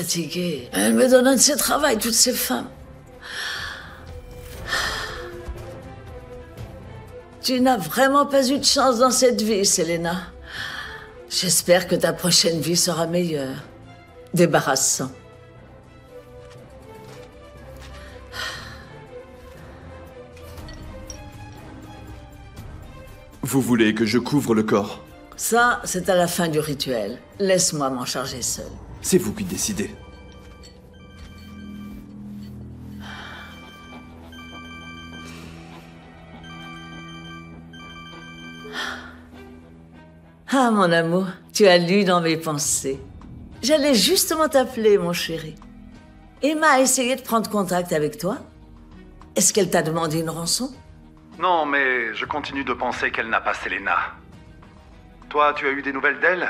fatiguée. Elle me donne un de ses travails, toutes ces femmes. Tu n'as vraiment pas eu de chance dans cette vie, Selena. J'espère que ta prochaine vie sera meilleure. Débarrassant. Vous voulez que je couvre le corps? Ça, c'est à la fin du rituel. Laisse-moi m'en charger seul. C'est vous qui décidez. Ah, mon amour, tu as lu dans mes pensées. J'allais justement t'appeler, mon chéri. Emma a essayé de prendre contact avec toi? Est-ce qu'elle t'a demandé une rançon? Non, mais je continue de penser qu'elle n'a pas Selena. Toi, tu as eu des nouvelles d'elle?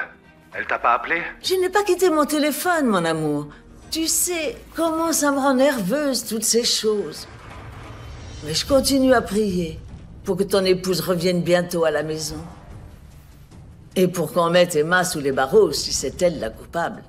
Elle t'a pas appelé? Je n'ai pas quitté mon téléphone, mon amour. Tu sais comment ça me rend nerveuse, toutes ces choses. Mais je continue à prier pour que ton épouse revienne bientôt à la maison. Et pour qu'on mette Emma sous les barreaux si c'est elle la coupable.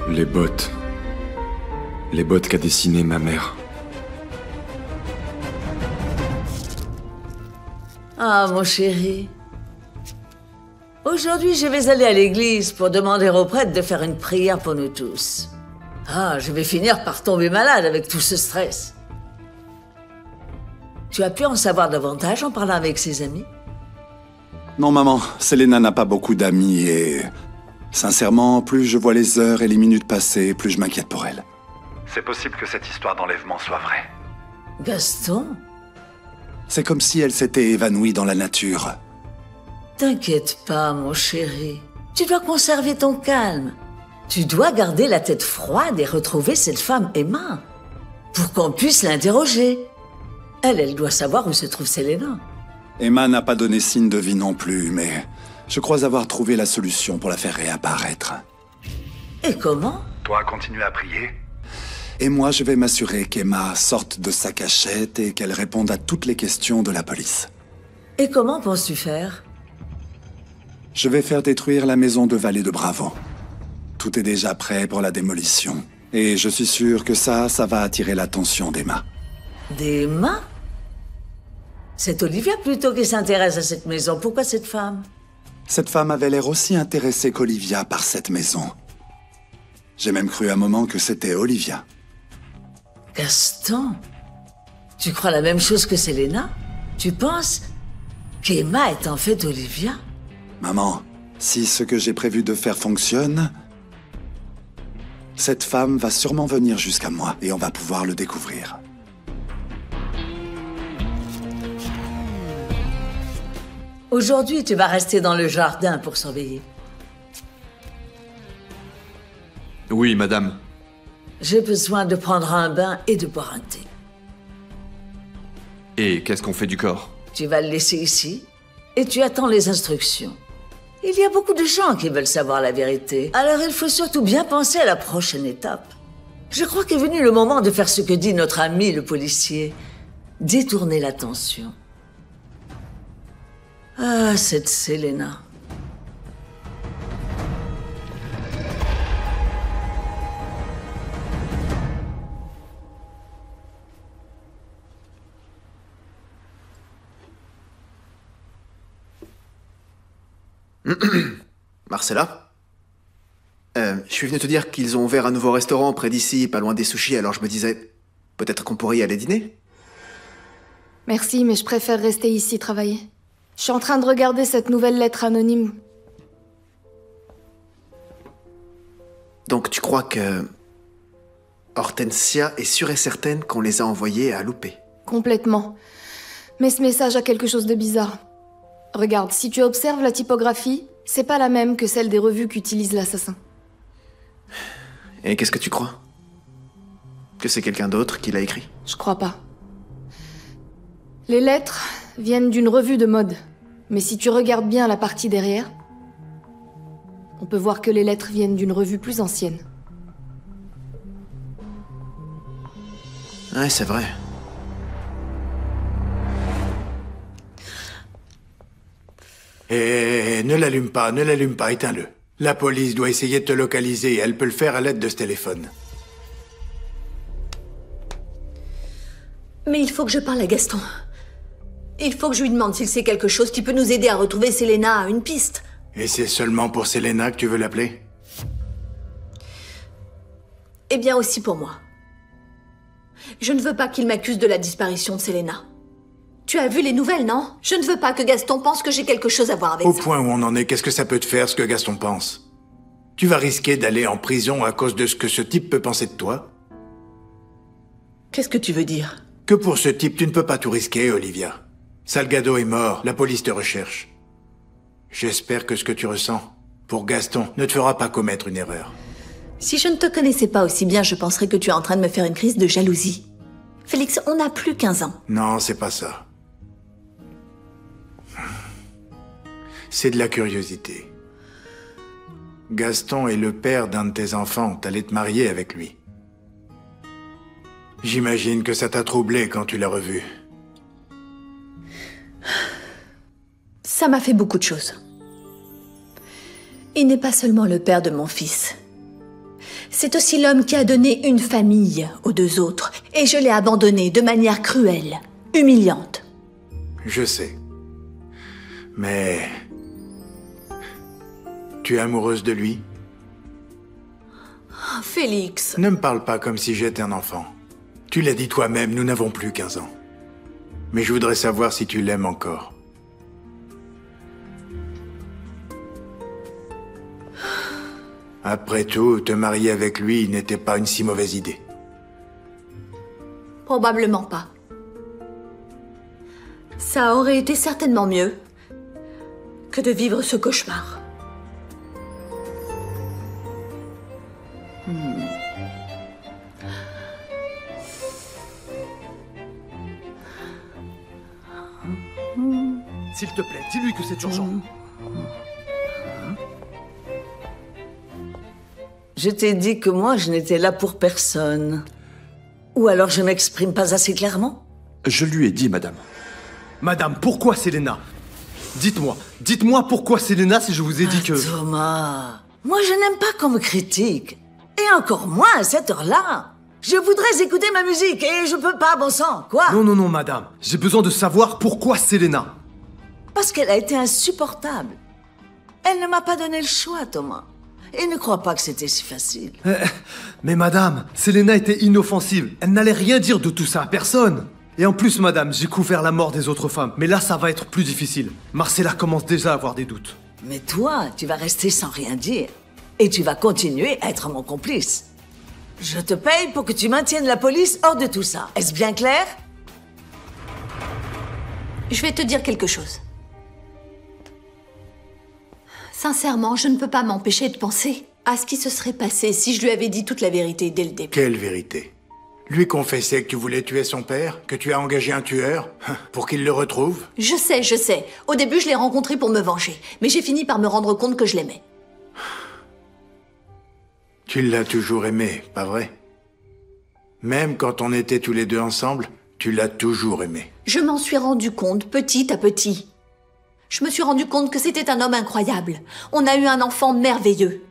Les bottes. Les bottes qu'a dessinées ma mère. Ah, mon chéri. Aujourd'hui, je vais aller à l'église pour demander au prêtre de faire une prière pour nous tous. Ah, je vais finir par tomber malade avec tout ce stress. Tu as pu en savoir davantage en parlant avec ses amis? Non, maman, Selena n'a pas beaucoup d'amis et... Sincèrement, plus je vois les heures et les minutes passer, plus je m'inquiète pour elle. C'est possible que cette histoire d'enlèvement soit vraie. Gaston? C'est comme si elle s'était évanouie dans la nature. T'inquiète pas, mon chéri. Tu dois conserver ton calme. Tu dois garder la tête froide et retrouver cette femme Emma. Pour qu'on puisse l'interroger. Elle doit savoir où se trouve Selena. Emma n'a pas donné signe de vie non plus, mais... Je crois avoir trouvé la solution pour la faire réapparaître. Et comment? Toi, continue à prier. Et moi, je vais m'assurer qu'Emma sorte de sa cachette et qu'elle réponde à toutes les questions de la police. Et comment penses-tu faire? Je vais faire détruire la maison de Vallée de Bravo. Tout est déjà prêt pour la démolition. Et je suis sûr que ça va attirer l'attention d'Emma. D'Emma? C'est Olivia plutôt qui s'intéresse à cette maison. Pourquoi cette femme? Cette femme avait l'air aussi intéressée qu'Olivia par cette maison. J'ai même cru un moment que c'était Olivia. Gaston, tu crois la même chose que Selena? Tu penses qu'Emma est en fait Olivia? Maman, si ce que j'ai prévu de faire fonctionne, cette femme va sûrement venir jusqu'à moi et on va pouvoir le découvrir. Aujourd'hui, tu vas rester dans le jardin pour surveiller. Oui, madame. J'ai besoin de prendre un bain et de boire un thé. Et qu'est-ce qu'on fait du corps? Tu vas le laisser ici et tu attends les instructions. Il y a beaucoup de gens qui veulent savoir la vérité. Alors il faut surtout bien penser à la prochaine étape. Je crois qu'est venu le moment de faire ce que dit notre ami le policier. Détourner l'attention. Ah, cette Selena. Marcella? Je suis venu te dire qu'ils ont ouvert un nouveau restaurant près d'ici, pas loin des sushis, alors je me disais... Peut-être qu'on pourrait y aller dîner? Merci, mais je préfère rester ici travailler. Je suis en train de regarder cette nouvelle lettre anonyme. Donc tu crois que... Hortensia est sûre et certaine qu'on les a envoyés à Loupé? Complètement. Mais ce message a quelque chose de bizarre. Regarde, si tu observes la typographie, c'est pas la même que celle des revues qu'utilise l'assassin. Et qu'est-ce que tu crois? Que c'est quelqu'un d'autre qui l'a écrit? Je crois pas. Les lettres viennent d'une revue de mode. Mais si tu regardes bien la partie derrière, on peut voir que les lettres viennent d'une revue plus ancienne. Ouais, c'est vrai. Ne l'allume pas, éteins-le. La police doit essayer de te localiser et elle peut le faire à l'aide de ce téléphone. Mais il faut que je parle à Gaston. Il faut que je lui demande s'il sait quelque chose qui peut nous aider à retrouver Selena, une piste. Et c'est seulement pour Selena que tu veux l'appeler? Eh bien aussi pour moi. Je ne veux pas qu'il m'accuse de la disparition de Selena. Tu as vu les nouvelles, non? Je ne veux pas que Gaston pense que j'ai quelque chose à voir avec ça. Au point où on en est, qu'est-ce que ça peut te faire, ce que Gaston pense? Tu vas risquer d'aller en prison à cause de ce que ce type peut penser de toi? Qu'est-ce que tu veux dire? Que pour ce type, tu ne peux pas tout risquer, Olivia. Salgado est mort, la police te recherche. J'espère que ce que tu ressens pour Gaston ne te fera pas commettre une erreur. Si je ne te connaissais pas aussi bien, je penserais que tu es en train de me faire une crise de jalousie. Félix, on n'a plus 15 ans. Non, c'est pas ça. C'est de la curiosité. Gaston est le père d'un de tes enfants. T'allais te marier avec lui. J'imagine que ça t'a troublé quand tu l'as revu. Ça m'a fait beaucoup de choses. Il n'est pas seulement le père de mon fils. C'est aussi l'homme qui a donné une famille aux deux autres. Et je l'ai abandonné de manière cruelle, humiliante. Je sais. Mais... Tu es amoureuse de lui? Oh, Félix... Ne me parle pas comme si j'étais un enfant. Tu l'as dit toi-même, nous n'avons plus 15 ans. Mais je voudrais savoir si tu l'aimes encore. Après tout, te marier avec lui n'était pas une si mauvaise idée. Probablement pas. Ça aurait été certainement mieux que de vivre ce cauchemar. S'il te plaît, dis-lui que c'est urgent. Je t'ai dit que moi, je n'étais là pour personne. Ou alors je m'exprime pas assez clairement? Je lui ai dit, madame. Madame, pourquoi Selena? Dites-moi pourquoi Selena si je vous ai dit que... Thomas, moi je n'aime pas qu'on me critique. Et encore moins à cette heure-là. Je voudrais écouter ma musique et je peux pas, bon sang, quoi? Non, madame. J'ai besoin de savoir pourquoi Selena. Parce qu'elle a été insupportable. Elle ne m'a pas donné le choix, Thomas. Et ne crois pas que c'était si facile. Mais madame, Selena était inoffensive. Elle n'allait rien dire de tout ça à personne. Et en plus, madame, j'ai couvert la mort des autres femmes. Mais là, ça va être plus difficile. Marcella commence déjà à avoir des doutes. Mais toi, tu vas rester sans rien dire. Et tu vas continuer à être mon complice. Je te paye pour que tu maintiennes la police hors de tout ça. Est-ce bien clair? Je vais te dire quelque chose. Sincèrement, je ne peux pas m'empêcher de penser à ce qui se serait passé si je lui avais dit toute la vérité dès le début. Quelle vérité? Lui confesser que tu voulais tuer son père? Que tu as engagé un tueur? Pour qu'il le retrouve? Je sais. Au début, je l'ai rencontré pour me venger. Mais j'ai fini par me rendre compte que je l'aimais. Tu l'as toujours aimé, pas vrai? Même quand on était tous les deux ensemble, tu l'as toujours aimé. Je m'en suis rendu compte petit à petit. Je me suis rendu compte que c'était un homme incroyable. On a eu un enfant merveilleux.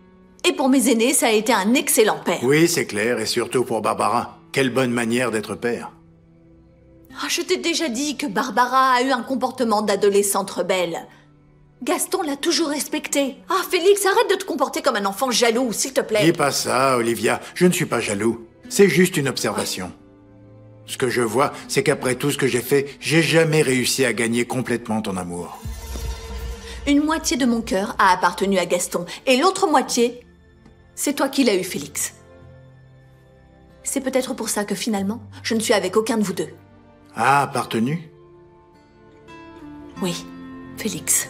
Et pour mes aînés, ça a été un excellent père. Oui, c'est clair, et surtout pour Barbara. Quelle bonne manière d'être père. Je t'ai déjà dit que Barbara a eu un comportement d'adolescente rebelle. Gaston l'a toujours respecté. Ah, Félix, arrête de te comporter comme un enfant jaloux, s'il te plaît. Dis pas ça, Olivia. Je ne suis pas jaloux. C'est juste une observation. Ce que je vois, c'est qu'après tout ce que j'ai fait, j'ai jamais réussi à gagner complètement ton amour. Une moitié de mon cœur a appartenu à Gaston, et l'autre moitié, c'est toi qui l'as eu, Félix. C'est peut-être pour ça que finalement, je ne suis avec aucun de vous deux. Ah, appartenu? Oui, Félix.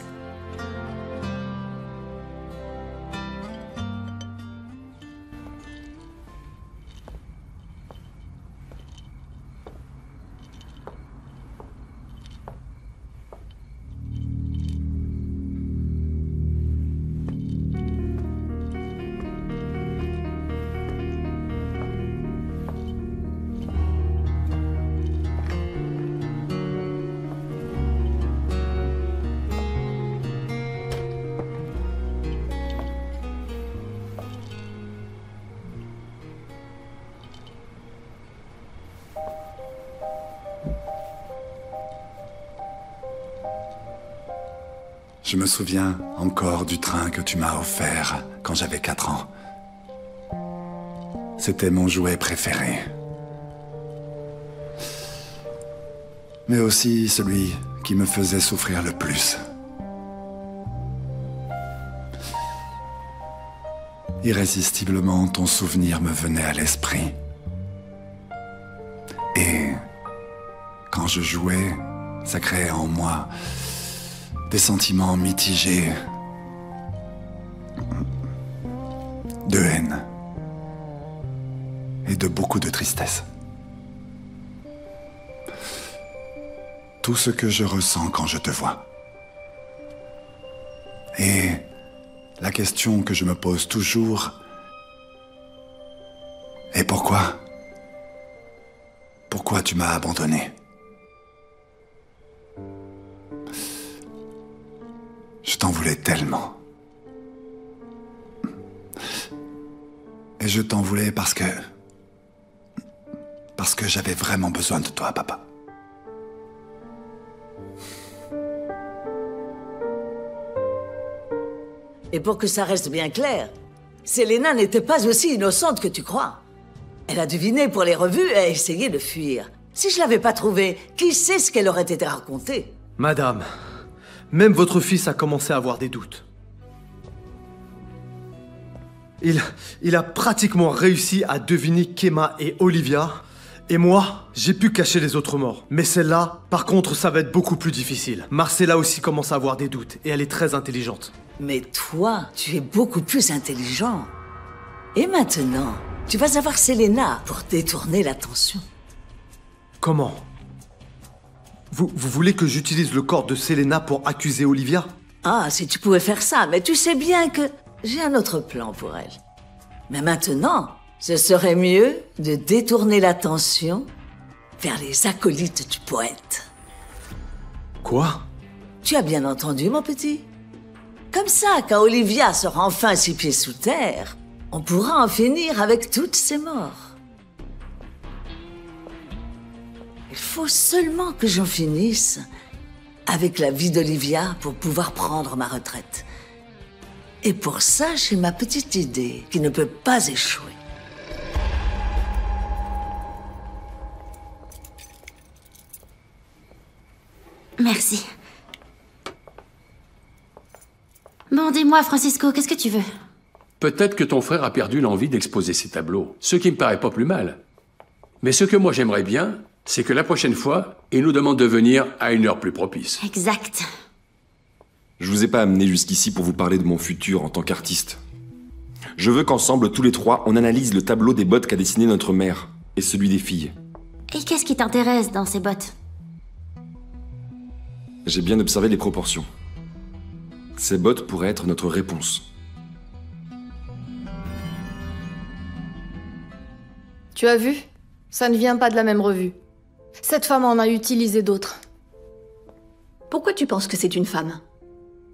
Je me souviens encore du train que tu m'as offert quand j'avais 4 ans. C'était mon jouet préféré. Mais aussi celui qui me faisait souffrir le plus. Irrésistiblement, ton souvenir me venait à l'esprit. Et quand je jouais, ça créait en moi des sentiments mitigés, de haine et de beaucoup de tristesse. Tout ce que je ressens quand je te vois. Et la question que je me pose toujours est pourquoi? Pourquoi tu m'as abandonné? Je t'en voulais tellement. Et je t'en voulais parce que j'avais vraiment besoin de toi, papa. Et pour que ça reste bien clair, Selena n'était pas aussi innocente que tu crois. Elle a deviné pour les revues et a essayé de fuir. Si je l'avais pas trouvée, qui sait ce qu'elle aurait été racontée? Madame, même votre fils a commencé à avoir des doutes. Il a pratiquement réussi à deviner qu'Emma et Olivia. Et moi, j'ai pu cacher les autres morts. Mais celle-là, par contre, ça va être beaucoup plus difficile. Marcella aussi commence à avoir des doutes, et elle est très intelligente. Mais toi, tu es beaucoup plus intelligent. Et maintenant, tu vas avoir Selena pour détourner l'attention. Comment? Vous voulez que j'utilise le corps de Selena pour accuser Olivia? Ah, si tu pouvais faire ça, mais tu sais bien que j'ai un autre plan pour elle. Mais maintenant, ce serait mieux de détourner l'attention vers les acolytes du poète. Quoi? Tu as bien entendu, mon petit? Comme ça, quand Olivia sera enfin 6 pieds sous terre, on pourra en finir avec toutes ces morts. Il faut seulement que j'en finisse avec la vie d'Olivia pour pouvoir prendre ma retraite. Et pour ça, j'ai ma petite idée qui ne peut pas échouer. Merci. Bon, dis-moi, Francisco, qu'est-ce que tu veux? Peut-être que ton frère a perdu l'envie d'exposer ses tableaux, ce qui me paraît pas plus mal. Mais ce que moi j'aimerais bien, c'est que la prochaine fois, il nous demande de venir à une heure plus propice. Exact. Je vous ai pas amené jusqu'ici pour vous parler de mon futur en tant qu'artiste. Je veux qu'ensemble, tous les trois, on analyse le tableau des bottes qu'a dessiné notre mère, et celui des filles. Et qu'est-ce qui t'intéresse dans ces bottes? J'ai bien observé les proportions. Ces bottes pourraient être notre réponse. Tu as vu? Ça ne vient pas de la même revue. Cette femme en a utilisé d'autres. Pourquoi tu penses que c'est une femme?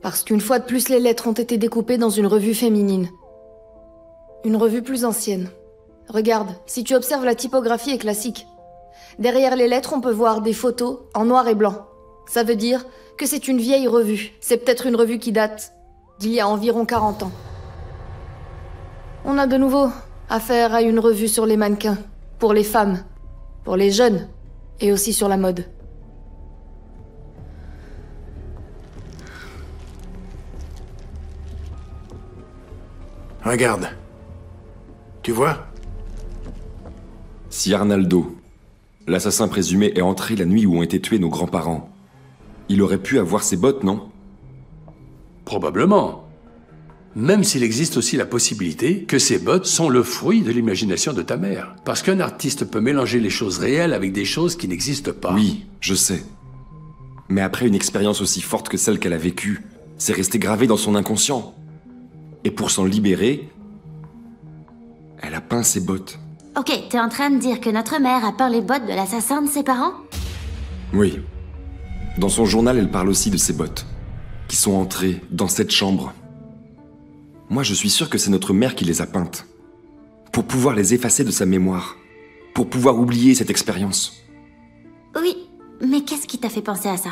Parce qu'une fois de plus, les lettres ont été découpées dans une revue féminine. Une revue plus ancienne. Regarde, si tu observes, la typographie est classique. Derrière les lettres, on peut voir des photos en noir et blanc. Ça veut dire que c'est une vieille revue. C'est peut-être une revue qui date d'il y a environ 40 ans. On a de nouveau affaire à une revue sur les mannequins, pour les femmes, pour les jeunes, et aussi sur la mode. Regarde. Tu vois? Si Arnaldo, l'assassin présumé, est entré la nuit où ont été tués nos grands-parents, il aurait pu avoir ses bottes, non? Probablement. Même s'il existe aussi la possibilité que ces bottes sont le fruit de l'imagination de ta mère. Parce qu'un artiste peut mélanger les choses réelles avec des choses qui n'existent pas. Oui, je sais. Mais après une expérience aussi forte que celle qu'elle a vécue, c'est resté gravé dans son inconscient. Et pour s'en libérer, elle a peint ses bottes. Ok, t'es en train de dire que notre mère a peint les bottes de l'assassin de ses parents? Oui. Dans son journal, elle parle aussi de ses bottes, qui sont entrées dans cette chambre. Moi, je suis sûr que c'est notre mère qui les a peintes. Pour pouvoir les effacer de sa mémoire. Pour pouvoir oublier cette expérience. Oui, mais qu'est-ce qui t'a fait penser à ça?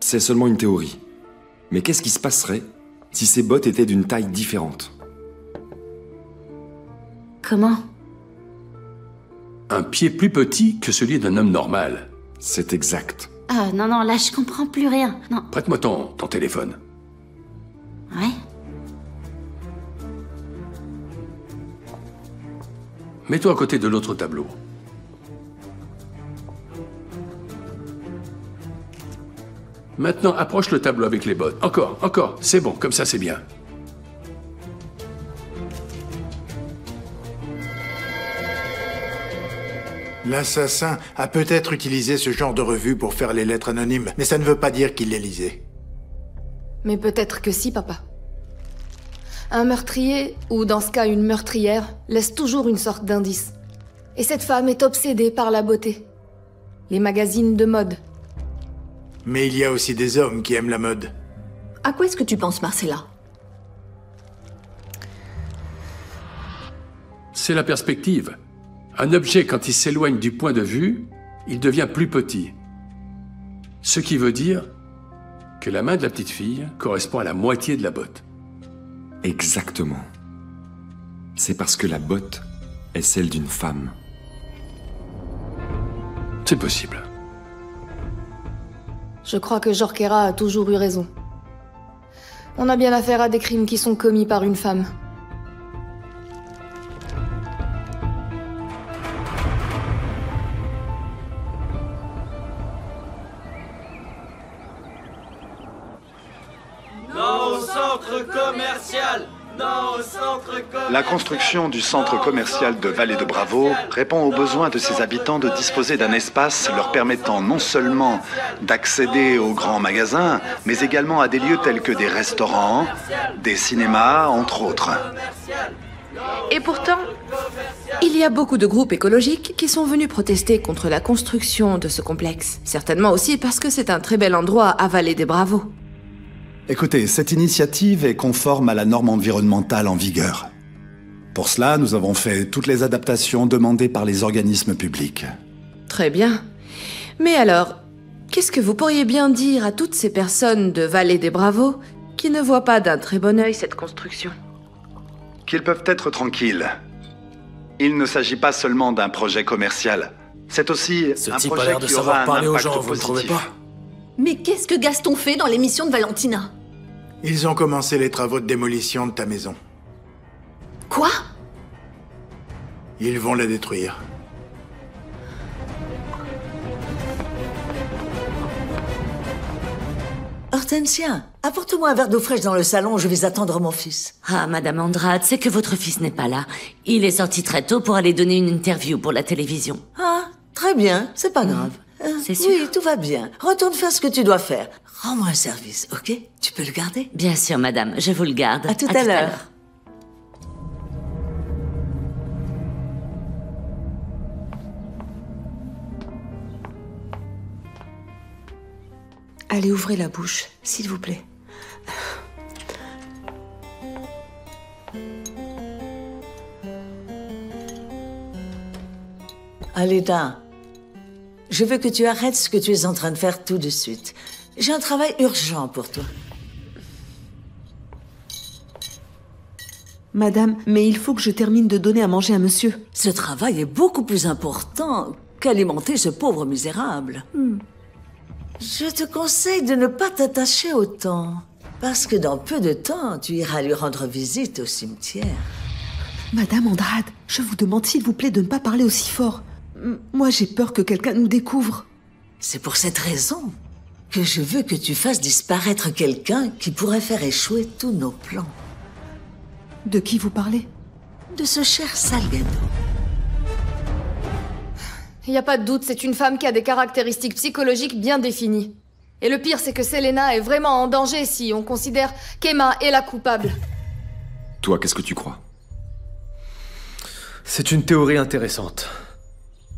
C'est seulement une théorie. Mais qu'est-ce qui se passerait si ces bottes étaient d'une taille différente? Comment? Un pied plus petit que celui d'un homme normal. C'est exact. Ah non, non, là je comprends plus rien. Non. Prête-moi ton téléphone. Ouais. Mets-toi à côté de l'autre tableau. Maintenant, approche le tableau avec les bottes. Encore. C'est bon, comme ça c'est bien. L'assassin a peut-être utilisé ce genre de revue pour faire les lettres anonymes, mais ça ne veut pas dire qu'il les lisait. Mais peut-être que si, papa. Un meurtrier, ou dans ce cas une meurtrière, laisse toujours une sorte d'indice. Et cette femme est obsédée par la beauté. Les magazines de mode. Mais il y a aussi des hommes qui aiment la mode. À quoi est-ce que tu penses, Marcella? C'est la perspective. Un objet, quand il s'éloigne du point de vue, il devient plus petit. Ce qui veut dire que la main de la petite fille correspond à la moitié de la botte. Exactement. C'est parce que la botte est celle d'une femme. C'est possible. Je crois que Jorquera a toujours eu raison. On a bien affaire à des crimes qui sont commis par une femme. La construction du centre commercial de Vallée de Bravo répond aux besoins de ses habitants de disposer d'un espace leur permettant non seulement d'accéder aux grands magasins, mais également à des lieux tels que des restaurants, des cinémas, entre autres. Et pourtant, il y a beaucoup de groupes écologiques qui sont venus protester contre la construction de ce complexe. Certainement aussi parce que c'est un très bel endroit à Vallée des Bravos. Écoutez, cette initiative est conforme à la norme environnementale en vigueur. Pour cela, nous avons fait toutes les adaptations demandées par les organismes publics. Très bien. Mais alors, qu'est-ce que vous pourriez bien dire à toutes ces personnes de Vallée des Bravos qui ne voient pas d'un très bon œil cette construction? Qu'ils peuvent être tranquilles. Il ne s'agit pas seulement d'un projet commercial. C'est aussi un projet qui aura un impact positif. Mais qu'est-ce que Gaston fait dans l'émission de Valentina? Ils ont commencé les travaux de démolition de ta maison. Quoi? Ils vont la détruire. Hortensia, apporte-moi un verre d'eau fraîche dans le salon, je vais attendre mon fils. Ah, Madame Andrade, c'est que votre fils n'est pas là. Il est sorti très tôt pour aller donner une interview pour la télévision. Ah, très bien, c'est pas grave. C'est sûr? Oui, tout va bien. Retourne faire ce que tu dois faire. Rends-moi un service, ok? Tu peux le garder? Bien sûr, madame, je vous le garde. À tout à l'heure. Allez, ouvrez la bouche, s'il vous plaît. Alida, je veux que tu arrêtes ce que tu es en train de faire tout de suite. J'ai un travail urgent pour toi. Madame, mais il faut que je termine de donner à manger à monsieur. Ce travail est beaucoup plus important qu'alimenter ce pauvre misérable. Je te conseille de ne pas t'attacher autant, parce que dans peu de temps, tu iras lui rendre visite au cimetière. Madame Andrade, je vous demande s'il vous plaît de ne pas parler aussi fort. Moi, j'ai peur que quelqu'un nous découvre. C'est pour cette raison que je veux que tu fasses disparaître quelqu'un qui pourrait faire échouer tous nos plans. De qui vous parlez? De ce cher Salgado. Y a pas de doute, c'est une femme qui a des caractéristiques psychologiques bien définies. Et le pire, c'est que Selena est vraiment en danger si on considère qu'Emma est la coupable. Toi, qu'est-ce que tu crois? C'est une théorie intéressante.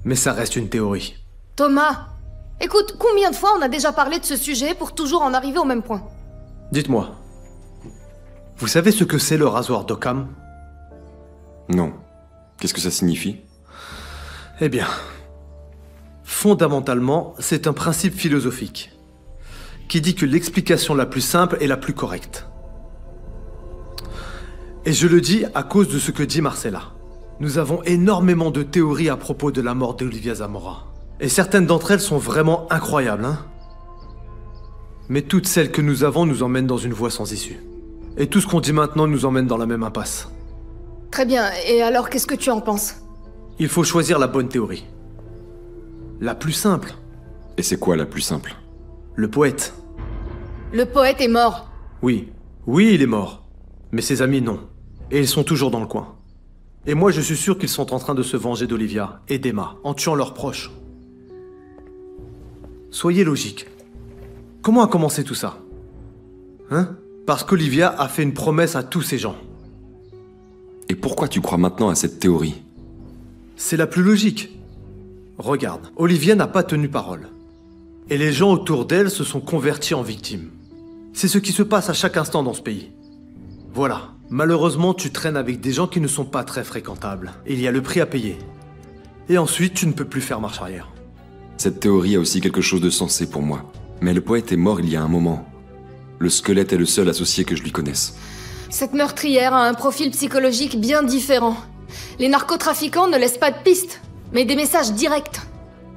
Mais ça reste une théorie. Thomas, écoute, combien de fois on a déjà parlé de ce sujet pour toujours en arriver au même point? Dites-moi, vous savez ce que c'est le rasoir d'Occam? Non. Qu'est-ce que ça signifie? Eh bien, fondamentalement, c'est un principe philosophique qui dit que l'explication la plus simple est la plus correcte. Et je le dis à cause de ce que dit Marcella. Nous avons énormément de théories à propos de la mort d'Olivia Zamora. Et certaines d'entre elles sont vraiment incroyables, hein? Mais toutes celles que nous avons nous emmènent dans une voie sans issue. Et tout ce qu'on dit maintenant nous emmène dans la même impasse. Très bien, et alors qu'est-ce que tu en penses? Il faut choisir la bonne théorie. La plus simple. Et c'est quoi la plus simple? Le poète. Le poète est mort. Oui. Oui, il est mort. Mais ses amis, non. Et ils sont toujours dans le coin. Et moi, je suis sûr qu'ils sont en train de se venger d'Olivia et d'Emma, en tuant leurs proches. Soyez logique. Comment a commencé tout ça? Hein? Parce qu'Olivia a fait une promesse à tous ces gens. Et pourquoi tu crois maintenant à cette théorie? C'est la plus logique. Regarde, Olivia n'a pas tenu parole. Et les gens autour d'elle se sont convertis en victimes. C'est ce qui se passe à chaque instant dans ce pays. Voilà. Malheureusement, tu traînes avec des gens qui ne sont pas très fréquentables. Il y a le prix à payer. Et ensuite, tu ne peux plus faire marche arrière. Cette théorie a aussi quelque chose de sensé pour moi. Mais le poète est mort il y a un moment. Le squelette est le seul associé que je lui connaisse. Cette meurtrière a un profil psychologique bien différent. Les narcotrafiquants ne laissent pas de pistes, mais des messages directs.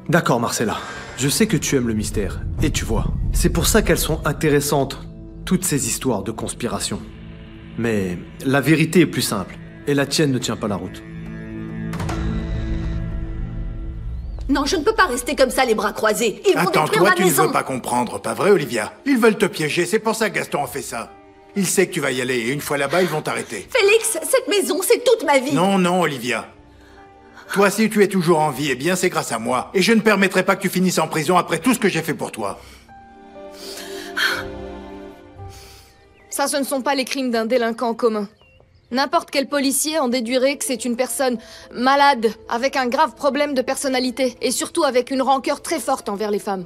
D'accord, Marcella. Je sais que tu aimes le mystère. Et tu vois, c'est pour ça qu'elles sont intéressantes, toutes ces histoires de conspiration. Mais la vérité est plus simple, et la tienne ne tient pas la route. Non, je ne peux pas rester comme ça, les bras croisés. Ils vont Attends, détruire toi, ma tu ne maison. veux pas comprendre, pas vrai, Olivia? Ils veulent te piéger, c'est pour ça que Gaston a fait ça. Il sait que tu vas y aller, et une fois là-bas, ils vont t'arrêter. Félix, cette maison, c'est toute ma vie. Non, non, Olivia. Toi, si tu es toujours en vie, eh bien, c'est grâce à moi. Et je ne permettrai pas que tu finisses en prison après tout ce que j'ai fait pour toi. Ça, ce ne sont pas les crimes d'un délinquant commun. N'importe quel policier en déduirait que c'est une personne malade, avec un grave problème de personnalité, et surtout avec une rancœur très forte envers les femmes.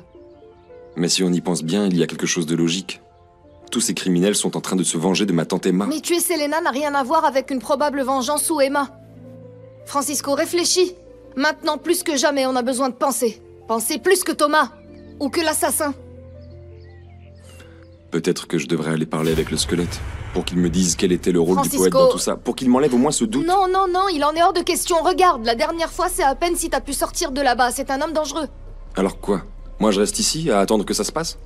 Mais si on y pense bien, il y a quelque chose de logique. Tous ces criminels sont en train de se venger de ma tante Emma. Mais tuer Selena n'a rien à voir avec une probable vengeance sous Emma. Francisco, réfléchis. Maintenant, plus que jamais, on a besoin de penser. Penser plus que Thomas, ou que l'assassin. Peut-être que je devrais aller parler avec le squelette, pour qu'il me dise quel était le rôle Francisco. du poète dans tout ça, pour qu'il m'enlève au moins ce doute. Non, non, non, il en est hors de question. Regarde, la dernière fois, c'est à peine si t'as pu sortir de là-bas. C'est un homme dangereux. Alors quoi? Moi je reste ici, à attendre que ça se passe?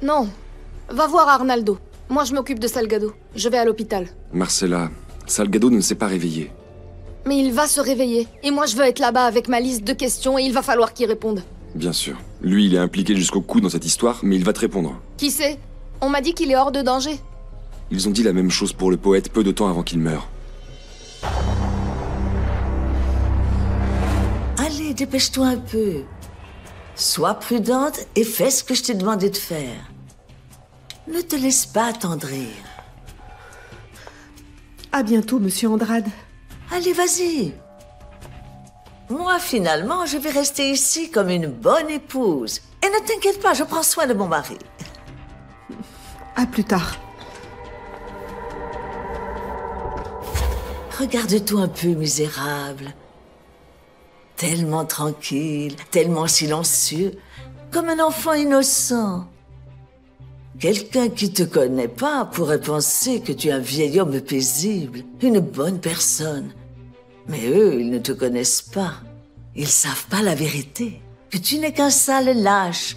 Non. Va voir Arnaldo. Moi, je m'occupe de Salgado. Je vais à l'hôpital. Marcella, Salgado ne s'est pas réveillé. Mais il va se réveiller. Et moi, je veux être là-bas avec ma liste de questions et il va falloir qu'il réponde. Bien sûr. Lui, il est impliqué jusqu'au cou dans cette histoire, mais il va te répondre. Qui sait? On m'a dit qu'il est hors de danger. Ils ont dit la même chose pour le poète peu de temps avant qu'il meure. Allez, dépêche-toi un peu. Sois prudente et fais ce que je t'ai demandé de faire. Ne te laisse pas attendrir. À bientôt, monsieur Andrade. Allez, vas-y. Moi, finalement, je vais rester ici comme une bonne épouse. Et ne t'inquiète pas, je prends soin de mon mari. À plus tard. Regarde-toi un peu, misérable. Tellement tranquille, tellement silencieux, comme un enfant innocent. Quelqu'un qui te connaît pas pourrait penser que tu es un vieil homme paisible, une bonne personne. Mais eux, ils ne te connaissent pas. Ils savent pas la vérité. Que tu n'es qu'un sale lâche.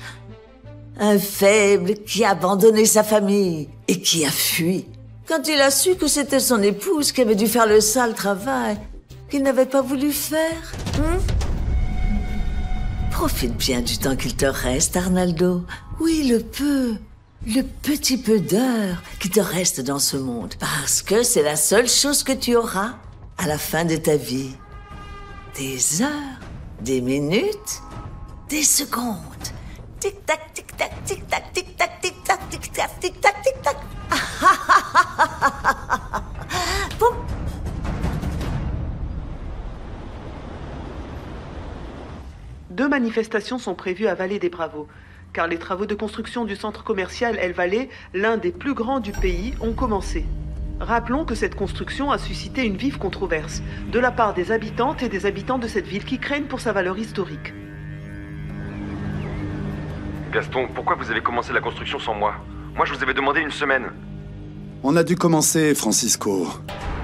Un faible qui a abandonné sa famille et qui a fui. Quand il a su que c'était son épouse qui avait dû faire le sale travail qu'il n'avait pas voulu faire. Profite bien du temps qu'il te reste, Arnaldo. Oui, le petit peu d'heures qui te reste dans ce monde. Parce que c'est la seule chose que tu auras à la fin de ta vie. Des heures, des minutes, des secondes. Tic-tac, tic-tac, tic-tac, tic-tac, tic-tac, tic-tac, tic-tac, tic-tac. Bon. Deux manifestations sont prévues à Vallée des Bravos, car les travaux de construction du centre commercial El Valle, l'un des plus grands du pays, ont commencé. Rappelons que cette construction a suscité une vive controverse, de la part des habitantes et des habitants de cette ville qui craignent pour sa valeur historique. Gaston, pourquoi vous avez commencé la construction sans moi? Moi, je vous avais demandé une semaine. On a dû commencer, Francisco.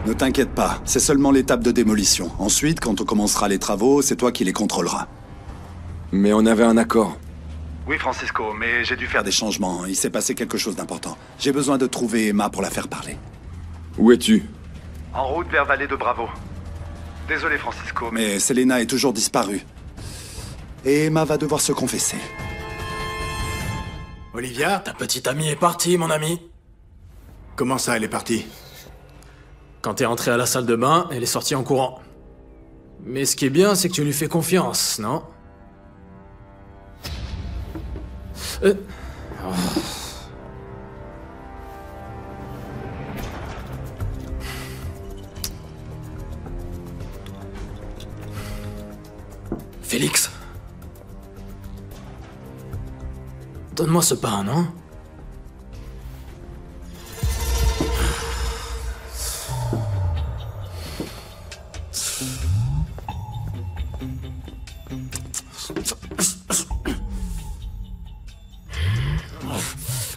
Ne t'inquiète pas, c'est seulement l'étape de démolition. Ensuite, quand on commencera les travaux, c'est toi qui les contrôleras. Mais on avait un accord. Oui, Francisco, mais j'ai dû faire Des changements, il s'est passé quelque chose d'important. J'ai besoin de trouver Emma pour la faire parler. Où es-tu? En route vers Vallée de Bravo. Désolé, Francisco. Mais Selena est toujours disparue. Et Emma va devoir se confesser. Olivia? Ta petite amie est partie, mon ami. Comment ça, elle est partie? Quand t'es entré à la salle de bain, elle est sortie en courant. Mais ce qui est bien, c'est que tu lui fais confiance, non? Félix. Donne-moi ce pain, non?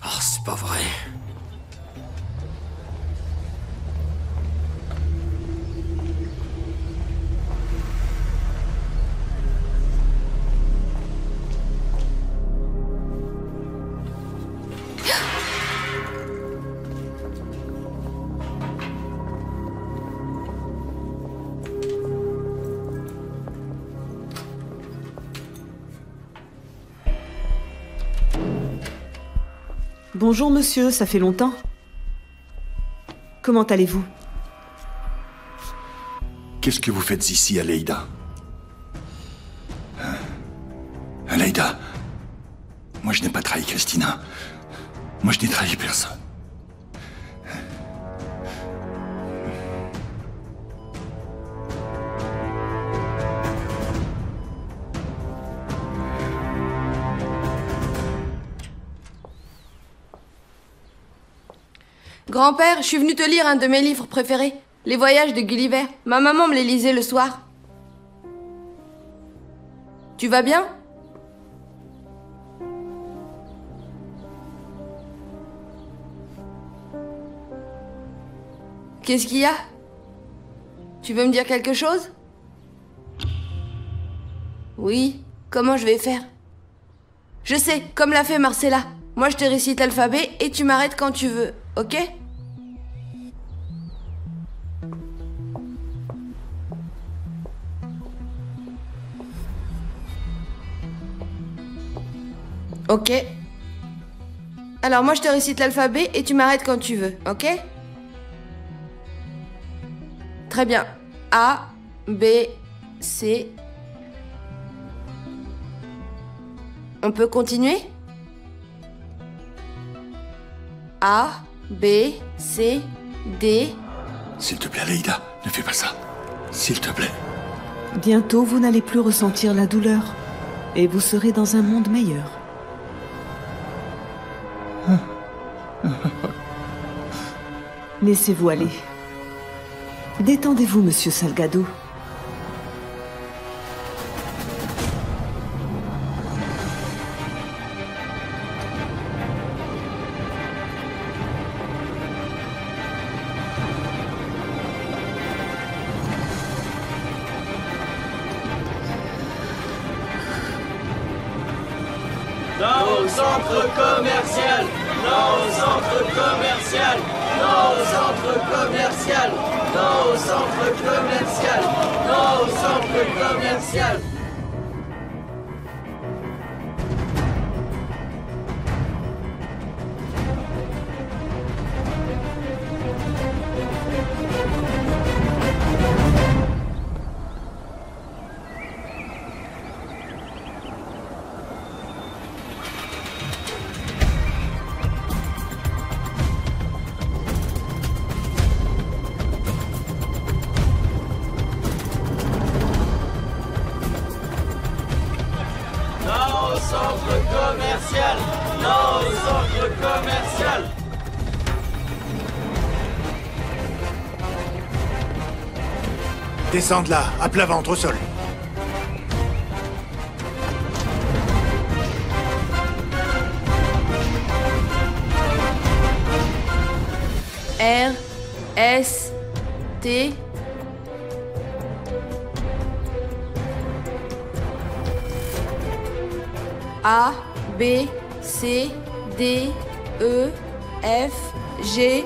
Oh, c'est pas vrai. Bonjour monsieur, ça fait longtemps. Comment allez-vous? Qu'est-ce que vous faites ici, Aleida? Aleida, moi je n'ai pas trahi Christina. Moi je n'ai trahi personne. Grand-père, je suis venu te lire un de mes livres préférés, Les Voyages de Gulliver. Ma maman me les lisait le soir. Tu vas bien? Qu'est-ce qu'il y a? Tu veux me dire quelque chose? Oui, comment je vais faire? Je sais, comme l'a fait Marcella. Moi je te récite l'alphabet et tu m'arrêtes quand tu veux, ok? Ok. Alors moi je te récite l'alphabet et tu m'arrêtes quand tu veux, ok? Très bien. A, B, C. On peut continuer? A, B, C, D. S'il te plaît, Aleida, ne fais pas ça. S'il te plaît. Bientôt, vous n'allez plus ressentir la douleur. Et vous serez dans un monde meilleur. Laissez-vous aller. Détendez-vous, monsieur Salgado. Non au centre commercial. Non au centre commercial. Non au centre commercial. Non au centre commercial. Non au centre commercial. Descends de là, à plat ventre au sol. R, S, T. A, B, C, D, E, F, G.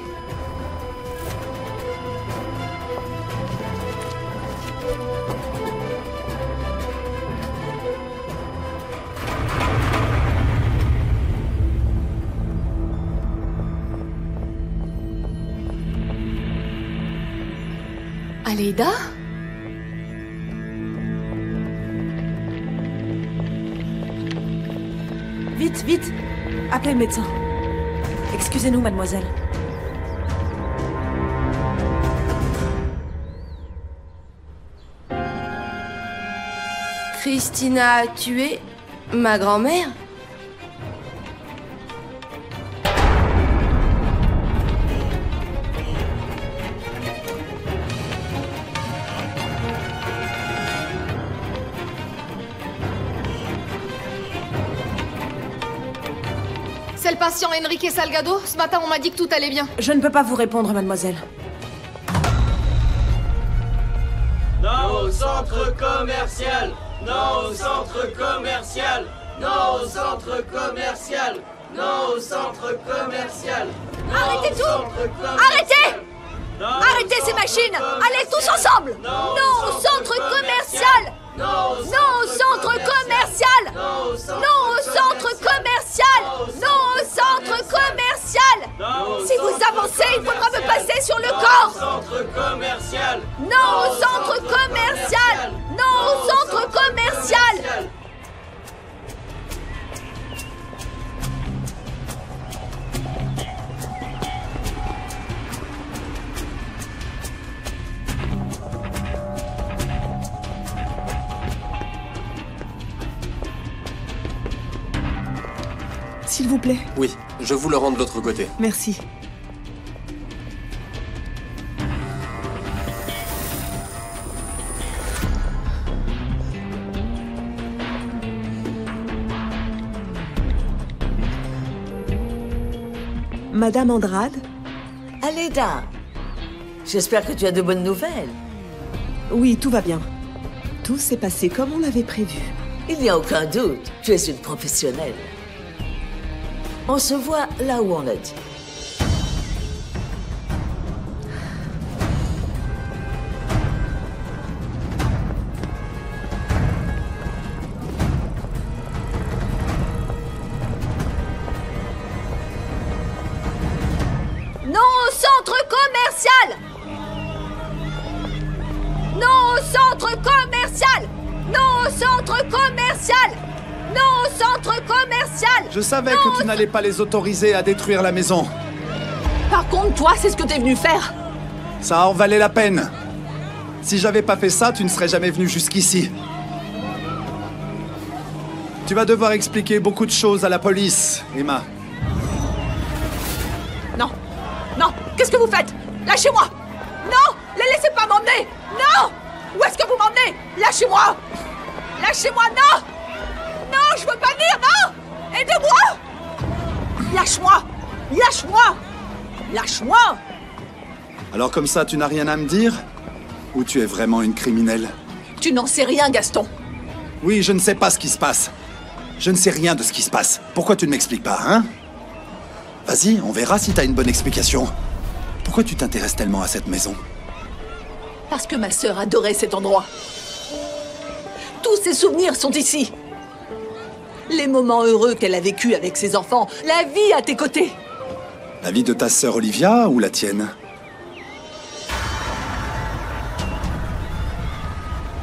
Aleida? Vite, vite! Appelez le médecin. Excusez-nous, mademoiselle. Christina a tué ma grand-mère? C'est le patient Enrique Salgado. Ce matin, on m'a dit que tout allait bien. Je ne peux pas vous répondre, mademoiselle. Non au centre commercial. Non au centre commercial. Non au centre commercial. Non au centre commercial. Arrêtez tout! Arrêtez! Arrêtez ces machines! Allez tous ensemble! Non au centre commercial! Non au centre commercial! Non au centre commercial! Non au centre commercial! Si vous avancez, il faudra me passer sur le corps! Non au centre commercial! Non au centre commercial! S'il vous plaît. Oui, je vous le rends de l'autre côté. Merci. Madame Andrade? Aleida, j'espère que tu as de bonnes nouvelles. Oui, tout va bien. Tout s'est passé comme on l'avait prévu. Il n'y a aucun doute, tu es une professionnelle. On se voit là où on a dit. Non au centre commercial! Non au centre commercial! Non au centre commercial! Non au centre commercial! Je savais que tu n'allais pas les autoriser à détruire la maison. Par contre, toi, c'est ce que t'es venu faire. Ça en valait la peine. Si j'avais pas fait ça, tu ne serais jamais venu jusqu'ici. Tu vas devoir expliquer beaucoup de choses à la police, Emma. Non! Non! Qu'est-ce que vous faites? Lâchez-moi! Non! Ne laissez pas m'emmener! Non! Où est-ce que vous m'emmenez? Lâchez-moi! Lâchez-moi! Non! Non! Je veux pas venir! Non! Aidez-moi! Lâche-moi! Lâche-moi! Lâche-moi! Alors comme ça, tu n'as rien à me dire? Ou tu es vraiment une criminelle? Tu n'en sais rien, Gaston. Oui, je ne sais pas ce qui se passe. Je ne sais rien de ce qui se passe. Pourquoi tu ne m'expliques pas, hein? Vas-y, on verra si t'as une bonne explication. Pourquoi tu t'intéresses tellement à cette maison? Parce que ma sœur adorait cet endroit. Tous ses souvenirs sont ici. Les moments heureux qu'elle a vécus avec ses enfants, la vie à tes côtés. La vie de ta sœur Olivia ou la tienne?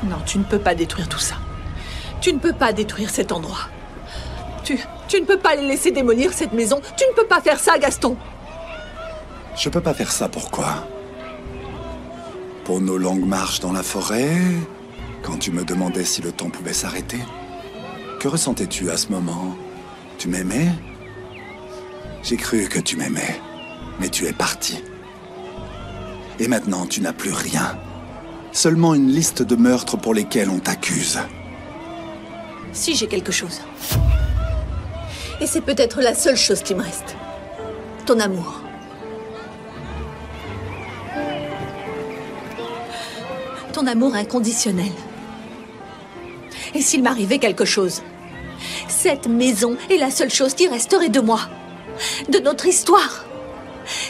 Non, tu ne peux pas détruire tout ça. Tu ne peux pas détruire cet endroit. Tu ne peux pas les laisser démolir cette maison. Tu ne peux pas faire ça, Gaston. Je peux pas faire ça, pourquoi? Pour nos longues marches dans la forêt? Quand tu me demandais si le temps pouvait s'arrêter? Que ressentais-tu à ce moment? Tu m'aimais? J'ai cru que tu m'aimais, mais tu es parti. Et maintenant, tu n'as plus rien. Seulement une liste de meurtres pour lesquels on t'accuse. Si j'ai quelque chose. Et c'est peut-être la seule chose qui me reste. Ton amour. Ton amour inconditionnel. Et s'il m'arrivait quelque chose, cette maison est la seule chose qui resterait de moi. De notre histoire.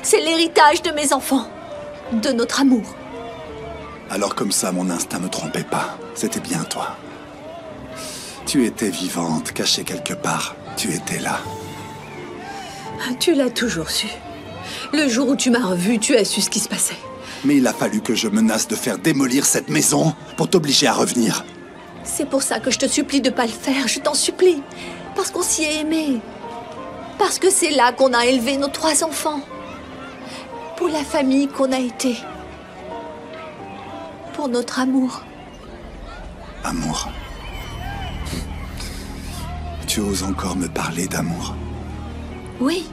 C'est l'héritage de mes enfants. De notre amour. Alors comme ça, mon instinct me trompait pas. C'était bien toi. Tu étais vivante, cachée quelque part. Tu étais là. Tu l'as toujours su. Le jour où tu m'as revu, tu as su ce qui se passait. Mais il a fallu que je menace de faire démolir cette maison pour t'obliger à revenir. C'est pour ça que je te supplie de pas le faire, je t'en supplie. Parce qu'on s'y est aimé. Parce que c'est là qu'on a élevé nos 3 enfants. Pour la famille qu'on a été. Pour notre amour. Amour. Tu oses encore me parler d'amour? Oui.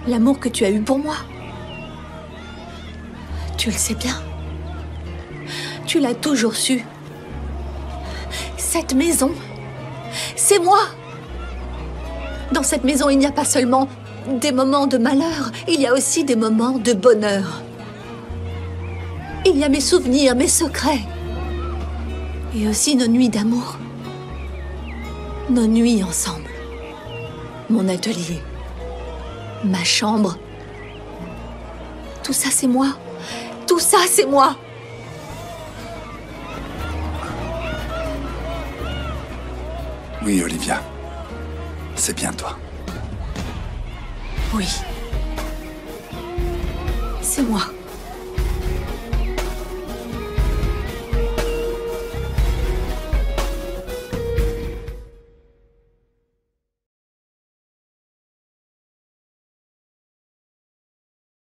L'amour que tu as eu pour moi. Tu le sais bien. Tu l'as toujours su. Cette maison, c'est moi. Dans cette maison, il n'y a pas seulement des moments de malheur, il y a aussi des moments de bonheur. Il y a mes souvenirs, mes secrets. Et aussi nos nuits d'amour. Nos nuits ensemble. Mon atelier. Ma chambre. Tout ça, c'est moi. Tout ça, c'est moi. Oui, Olivia. C'est bien toi. Oui. C'est moi.